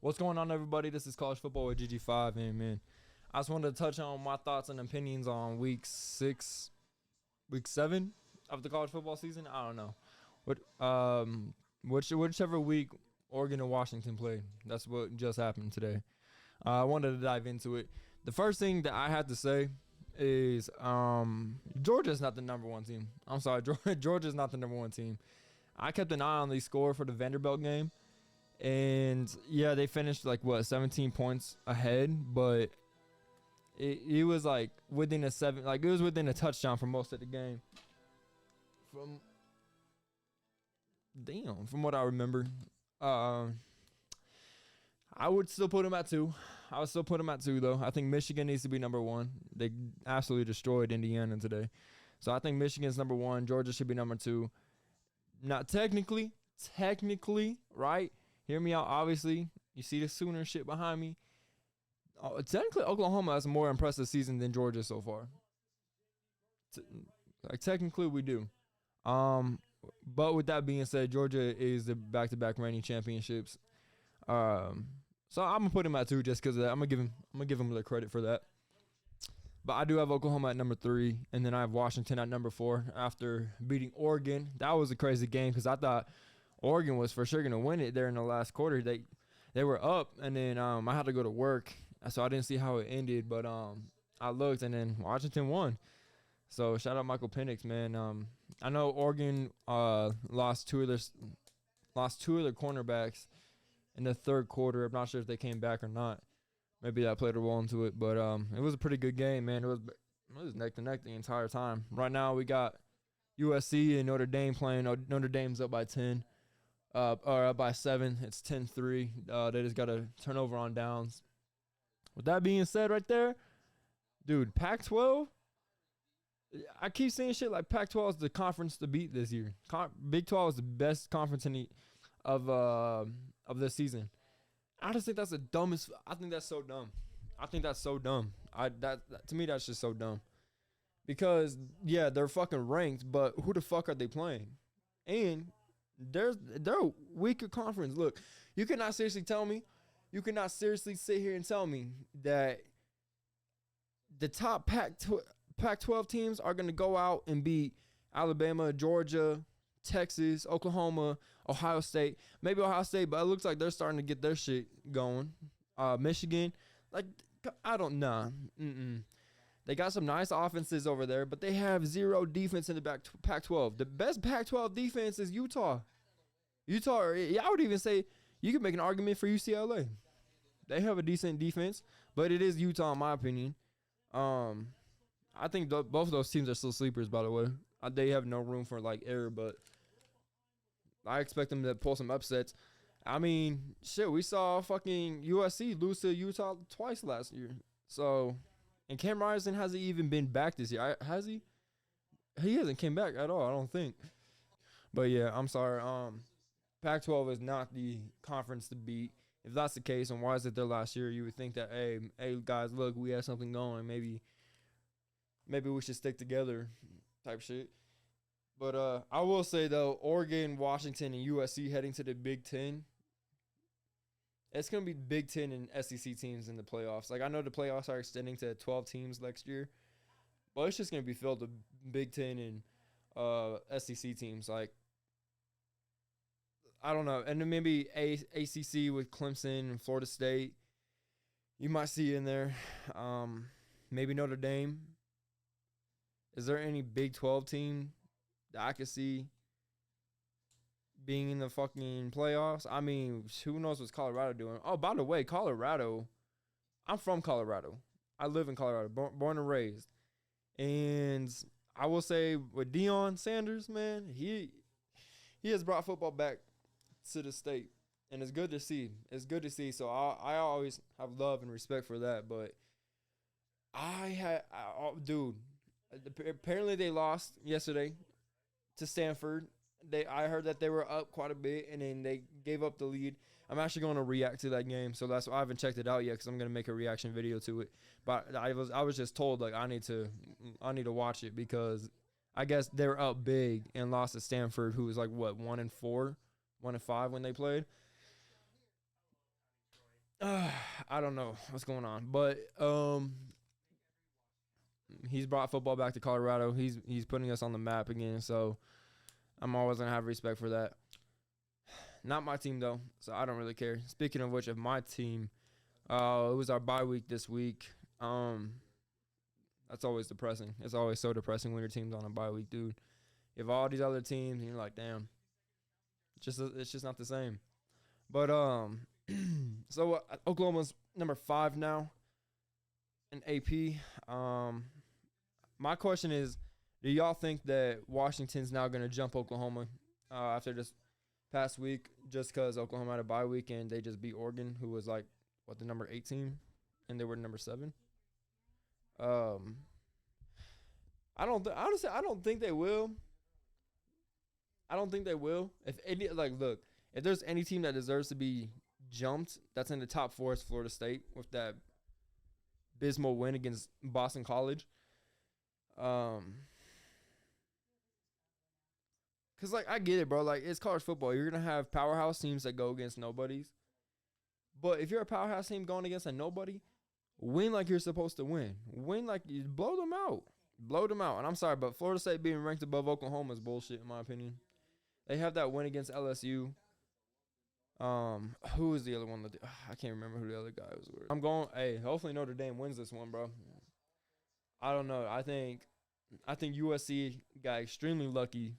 What's going on, everybody? This is College Football with GG5, and man, I just wanted to touch on my thoughts and opinions on week 7 of the college football season. I don't know whichever week Oregon and Washington played. That's what just happened today. I wanted to dive into it. The first thing that I had to say is Georgia's not the number one team. I'm sorry, Georgia's not the number one team. I kept an eye on the score for the Vanderbilt game. And yeah, they finished 17 points ahead, but it was within it was within a touchdown for most of the game. From what I remember, I would still put them at 2. I would still put them at 2 though. I think Michigan needs to be number 1. They absolutely destroyed Indiana today, so I think Michigan's number 1. Georgia should be number 2. Not technically, right? Hear me out. Obviously, you see the Sooner shit behind me. Technically, Oklahoma has a more impressive season than Georgia so far. Technically, we do. But with that being said, Georgia is the back-to-back reigning championships. So I'm gonna put him at 2 just because of that. I'm gonna give him the credit for that. But I do have Oklahoma at number 3, and then I have Washington at number 4 after beating Oregon. That was a crazy game because I thought Oregon was for sure going to win it there in the last quarter. They were up, and then I had to go to work, so I didn't see how it ended. But I looked, and then Washington won. So shout out Michael Penix, man. I know Oregon lost two of their cornerbacks in the third quarter. I'm not sure if they came back or not. Maybe that played a role into it, but it was a pretty good game, man. It was neck to neck the entire time. Right now we got USC and Notre Dame playing. Notre Dame's up by 10. Or up by 7. It's 10-3. They just got a turnover on downs. With that being said right there, dude, Pac-12, I keep saying shit like Pac-12 is the conference to beat this year. Big 12 is the best conference of this season. I just think that's the dumbest. I think that's so dumb. To me, that's just so dumb. Because, yeah, they're fucking ranked, but who the fuck are they playing? And they're a weaker conference. Look, you cannot seriously sit here and tell me that the top Pac-12 teams are going to go out and beat Alabama, Georgia, Texas, Oklahoma, Ohio State. Maybe Ohio State, but it looks like they're starting to get their shit going. Michigan, I don't know. They got some nice offenses over there, but they have zero defense in the Pac-12. The best Pac-12 defense is Utah. I would even say you could make an argument for UCLA. They have a decent defense, but it is Utah in my opinion. I think both of those teams are still sleepers, by the way. They have no room for error, but I expect them to pull some upsets. I mean, shit, we saw fucking USC lose to Utah twice last year. So, and Cam Rising hasn't even been back this year. Has he? He hasn't came back at all, I don't think. But yeah, I'm sorry. Pac-12 is not the conference to beat. If that's the case, and why is it there last year? You would think that, hey guys, look, we have something going. Maybe we should stick together type shit. But I will say, though, Oregon, Washington, and USC heading to the Big Ten. It's going to be Big Ten and SEC teams in the playoffs. I know the playoffs are extending to 12 teams next year, but it's just going to be filled with Big Ten and SEC teams. I don't know. And then maybe ACC with Clemson and Florida State. You might see in there. Maybe Notre Dame. Is there any Big 12 team that I could see being in the fucking playoffs? I mean, who knows what's Colorado doing? Oh, by the way, Colorado. I'm from Colorado. I live in Colorado, born and raised. And I will say with Deion Sanders, man, he has brought football back to the state. And it's good to see. So I always have love and respect for that. But dude, apparently they lost yesterday to Stanford. I heard that they were up quite a bit, and then they gave up the lead. I'm actually going to react to that game, so that's why I haven't checked it out yet because I'm going to make a reaction video to it. But I was just told I need to watch it because I guess they were up big and lost to Stanford, who was 1-4, 1-5 when they played. I don't know what's going on, but he's brought football back to Colorado. He's putting us on the map again, so I'm always gonna have respect for that. Not my team though, so I don't really care. Speaking of which, of my team, it was our bye week this week. That's always depressing. It's always so depressing when your team's on a bye week, dude. You have all these other teams, and you're like, damn, it's just not the same. But so Oklahoma's number 5 now in AP. My question is, do y'all think that Washington's now going to jump Oklahoma after this past week just because Oklahoma had a bye week and they just beat Oregon, who was like, what, the number 8 team, and they were number 7? Honestly, I don't think they will. I don't think they will. If any, look, if there's any team that deserves to be jumped, that's in the top 4 is Florida State with that abysmal win against Boston College. Cause I get it, bro. Like, it's college football. You're gonna have powerhouse teams that go against nobodies. But if you're a powerhouse team going against a nobody, win like you're supposed to win. Win like you blow them out. Blow them out. And I'm sorry, but Florida State being ranked above Oklahoma is bullshit in my opinion. They have that win against LSU. Who is the other one? I can't remember who the other guy was with. Hopefully Notre Dame wins this one, bro. I don't know. I think USC got extremely lucky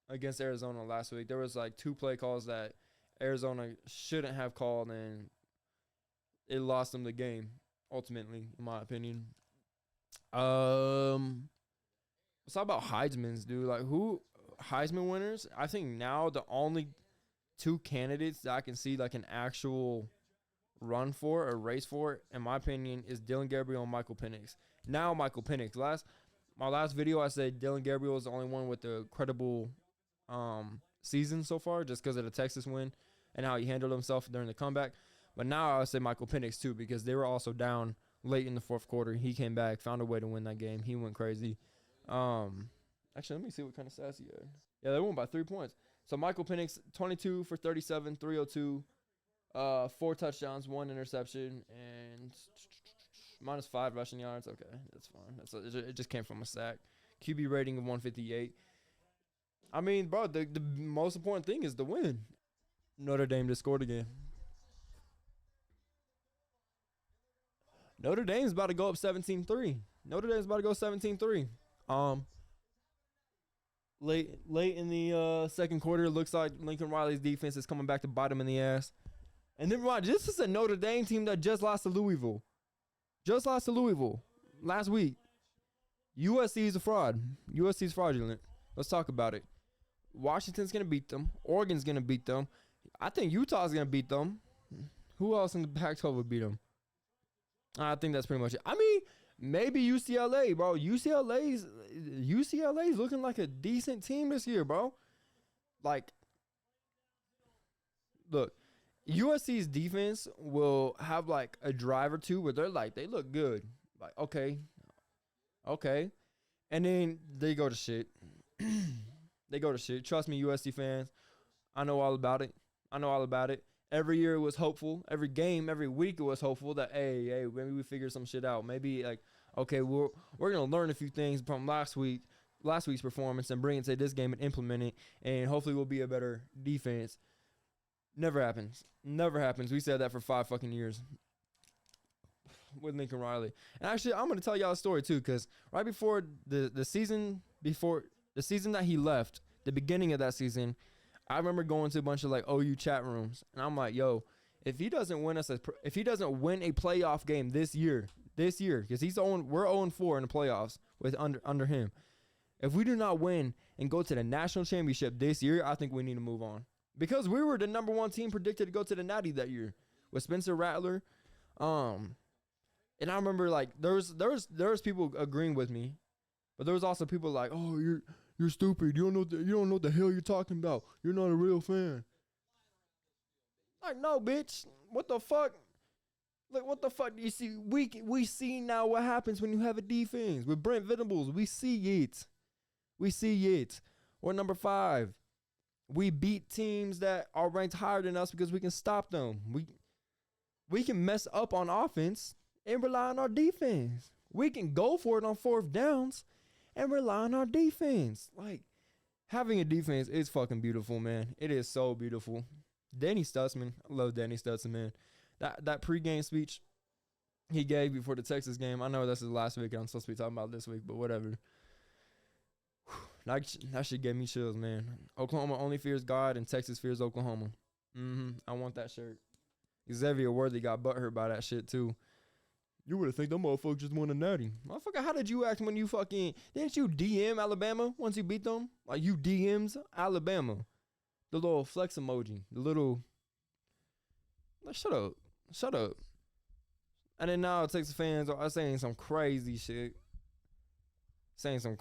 against Arizona last week. There was like 2 play calls that Arizona shouldn't have called, and it lost them the game, ultimately, in my opinion. Let's talk about Heisman's, dude. Like, who Heisman winners? I think now the only 2 candidates that I can see like an actual run for or race for, in my opinion, is Dylan Gabriel and Michael Penix. Now Michael Penix. My last video, I said Dylan Gabriel is the only one with the credible season so far, just because of the Texas win and how he handled himself during the comeback. But now I would say Michael Penix too, because they were also down late in the 4th quarter. He came back, found a way to win that game. He went crazy. Actually, let me see what kind of stats he had. Yeah, they won by 3 points. So Michael Penix, 22 for 37, 302, 4 touchdowns, 1 interception, and -5 rushing yards. Okay, that's fine. It just came from a sack. QB rating of 158. I mean, bro, the most important thing is the win. Notre Dame just scored again. Notre Dame's about to go up 17-3. Notre Dame's about to go 17-3. Late in the 2nd quarter, it looks like Lincoln Riley's defense is coming back to bite him in the ass. And then, this is a Notre Dame team that just lost to Louisville. Last week. USC is a fraud. USC is fraudulent. Let's talk about it. Washington's going to beat them. Oregon's going to beat them. I think Utah's going to beat them. Who else in the Pac-12 would beat them? I think that's pretty much it. I mean, maybe UCLA, bro. UCLA's looking like a decent team this year, bro. Like, look, USC's defense will have like a drive or two where they look good. Like, okay. And then they go to shit. Trust me, USC fans. I know all about it. Every year it was hopeful. Every game, every week it was hopeful that, hey, maybe we figure some shit out. Maybe, like, okay, we're going to learn a few things from last week's performance and bring it to this game and implement it, and hopefully we'll be a better defense. Never happens. We said that for 5 fucking years with Lincoln Riley. And actually, I'm going to tell y'all a story too, because right before the season that he left, the beginning of that season, I remember going to a bunch of like OU chat rooms, and I'm like, yo, if he doesn't win a playoff game this year, because we're 0-4 in the playoffs with under him. If we do not win and go to the national championship this year, I think we need to move on, because we were the number 1 team predicted to go to the Natty that year with Spencer Rattler. And I remember like there was people agreeing with me, but there was also people like, oh, you're stupid. You don't know what the hell you're talking about. You're not a real fan. Like, no, bitch. What the fuck? Like, what the fuck? You see, we see now what happens when you have a defense. With Brent Venables, we see it. We're number 5. We beat teams that are ranked higher than us because we can stop them. We can mess up on offense and rely on our defense. We can go for it on fourth downs and rely on our defense. Like, having a defense is fucking beautiful, man. It is so beautiful. Danny Stutzman, I love Danny Stutzman, man. That pregame speech he gave before the Texas game, I know this is last week and I'm supposed to be talking about this week, but whatever. That shit gave me chills, man. Oklahoma only fears God and Texas fears Oklahoma. I want that shirt. Xavier Worthy got butthurt by that shit, too. You would have think them motherfuckers just won a natty. Motherfucker, how did you act when you fucking... Didn't you DM Alabama once you beat them? Like, you DMs Alabama. The little flex emoji. The little... Like, shut up. Shut up. And then now Texas fans are saying some crazy shit. Saying some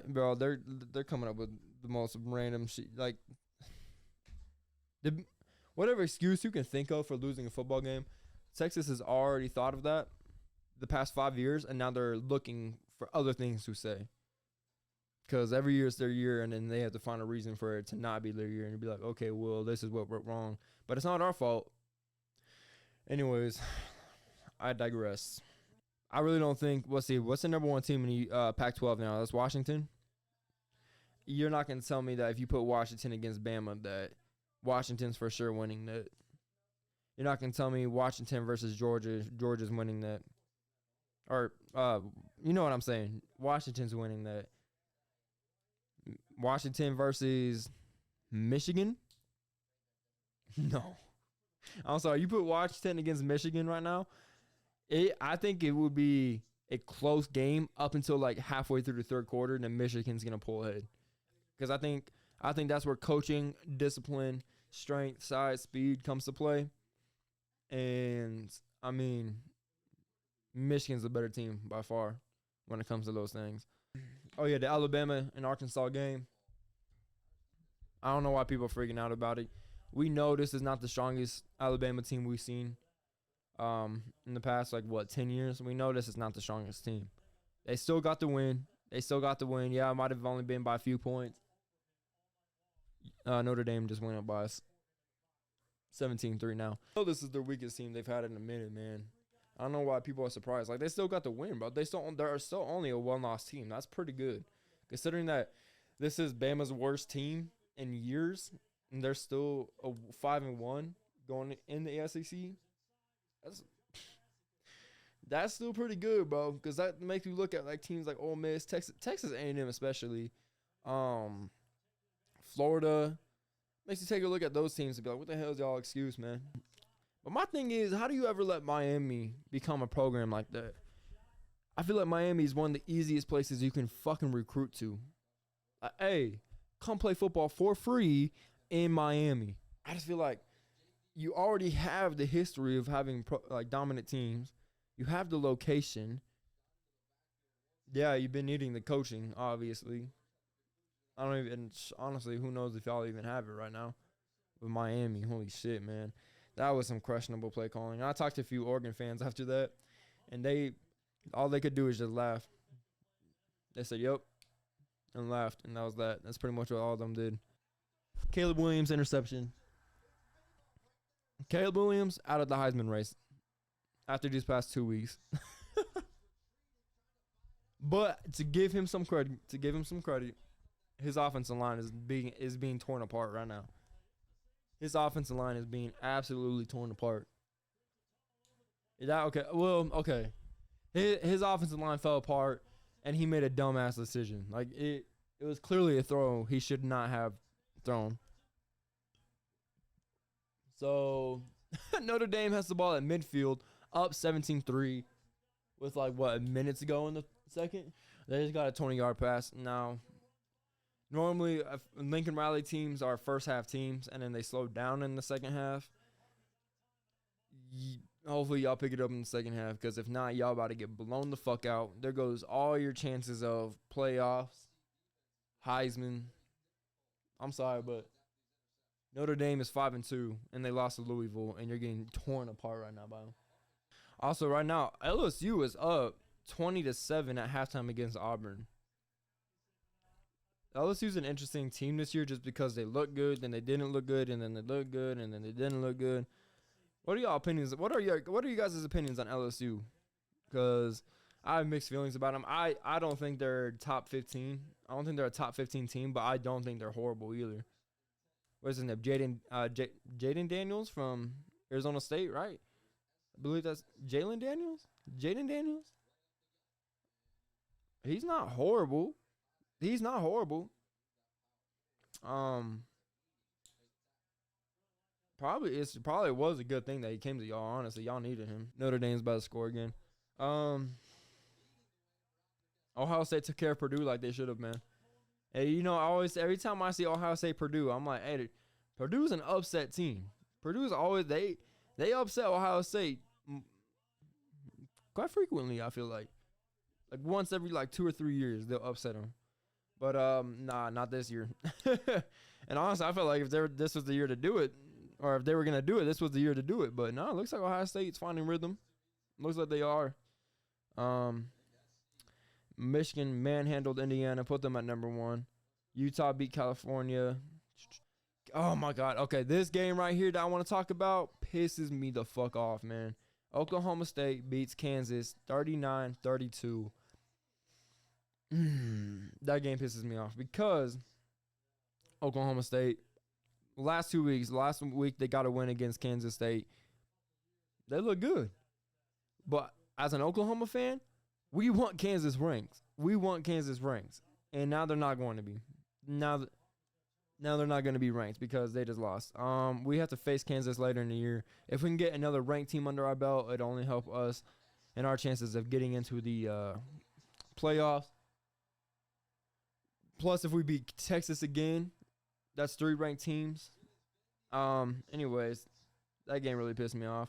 bro, they're coming up with the most random shit. Like, whatever excuse you can think of for losing a football game, Texas has already thought of that the past 5 years, and now they're looking for other things to say. Because every year it's their year, and then they have to find a reason for it to not be their year, and be like, okay, well, this is what went wrong. But it's not our fault. Anyways, I digress. I really don't think, let's see, what's the number one team in the Pac-12 now? That's Washington. You're not going to tell me that if you put Washington against Bama that Washington's for sure winning that. You're not going to tell me Washington versus Georgia, Georgia's winning that. Or, you know what I'm saying. Washington's winning that. Washington versus Michigan? No. I'm sorry, you put Washington against Michigan right now, I think it would be a close game up until like halfway through the third quarter, and then Michigan's going to pull ahead. Because I think that's where coaching, discipline, strength, size, speed comes to play. And, I mean, Michigan's a better team by far when it comes to those things. Oh, yeah, the Alabama and Arkansas game. I don't know why people are freaking out about it. We know this is not the strongest Alabama team we've seen in the past, 10 years. We know this is not the strongest team. They still got the win. Yeah, it might have only been by a few points. Notre Dame just went up by 17-3 now. I know this is their weakest team they've had in a minute, man. I don't know why people are surprised. Like, they still got the win, bro. They're still only a one-loss team. That's pretty good. Considering that this is Bama's worst team in years, and they're still a 5-1 going in the SEC. That's still pretty good, bro. Because that makes you look at like teams like Ole Miss, Texas A&M especially, Florida. Makes you take a look at those teams and be like, what the hell is y'all excuse, man? But my thing is, how do you ever let Miami become a program like that? I feel like Miami is one of the easiest places you can fucking recruit to. Hey, come play football for free in Miami. I just feel like you already have the history of having dominant teams. You have the location. Yeah, you've been needing the coaching, obviously. I don't even, honestly, who knows if y'all even have it right now with Miami. Holy shit, man. That was some questionable play calling. I talked to a few Oregon fans after that, and all they could do is just laugh. They said, yep, and laughed, and that was that. That's pretty much what all of them did. Caleb Williams interception. Caleb Williams out of the Heisman race after these past 2 weeks. But to give him some credit, his offensive line is being torn apart right now. His offensive line is being absolutely torn apart. Is that okay? Well, okay. His offensive line fell apart, and he made a dumbass decision. Like, it was clearly a throw he should not have thrown. So, Notre Dame has the ball at midfield, up 17-3 with, minutes to go in the second. They just got a 20-yard pass. Now, normally, Lincoln Riley teams are first-half teams, and then they slow down in the second half. Hopefully, y'all pick it up in the second half, because if not, y'all about to get blown the fuck out. There goes all your chances of playoffs, Heisman. I'm sorry, but Notre Dame is 5-2, and they lost to Louisville, and you're getting torn apart right now by them. Also, right now, LSU is up 20-7 at halftime against Auburn. LSU's an interesting team this year just because they look good, then they didn't look good, and then they look good, and then they didn't look good. What are y'all opinions? What are you guys' opinions on LSU? Because I have mixed feelings about them. I don't think they're top 15. I don't think they're a top 15 team, but I don't think they're horrible either. What's his name? Jaden Daniels from Arizona State, right? I believe that's Jalen Daniels. Jaden Daniels. He's not horrible. He's not horrible. Um, probably was a good thing that he came to y'all. Honestly, y'all needed him. Notre Dame's about to score again. Um, Ohio State took care of Purdue like they should have, man. And I always every time I see Ohio State Purdue, I'm like, hey, Purdue's an upset team. Purdue's always they upset Ohio State quite frequently. I feel like once every 2 or 3 years they'll upset them. But nah, not this year. And honestly, I felt like if this was the year to do it, or if they were gonna do it, this was the year to do it. But no, it looks like Ohio State's finding rhythm. Looks like they are. Michigan manhandled Indiana, put them at number 1. Utah beat California. Oh my God. Okay, this game right here that I want to talk about pisses me the fuck off, man. Oklahoma State beats Kansas 39-32. That game pisses me off because Oklahoma State, last week they got a win against Kansas State. They look good. But as an Oklahoma fan, we want Kansas rings. And now they're not going to be. Now they're not going to be ranked because they just lost. We have to face Kansas later in the year. If we can get another ranked team under our belt, it'll only help us and our chances of getting into the playoffs. Plus, if we beat Texas again, that's 3 ranked teams. Anyways, that game really pissed me off.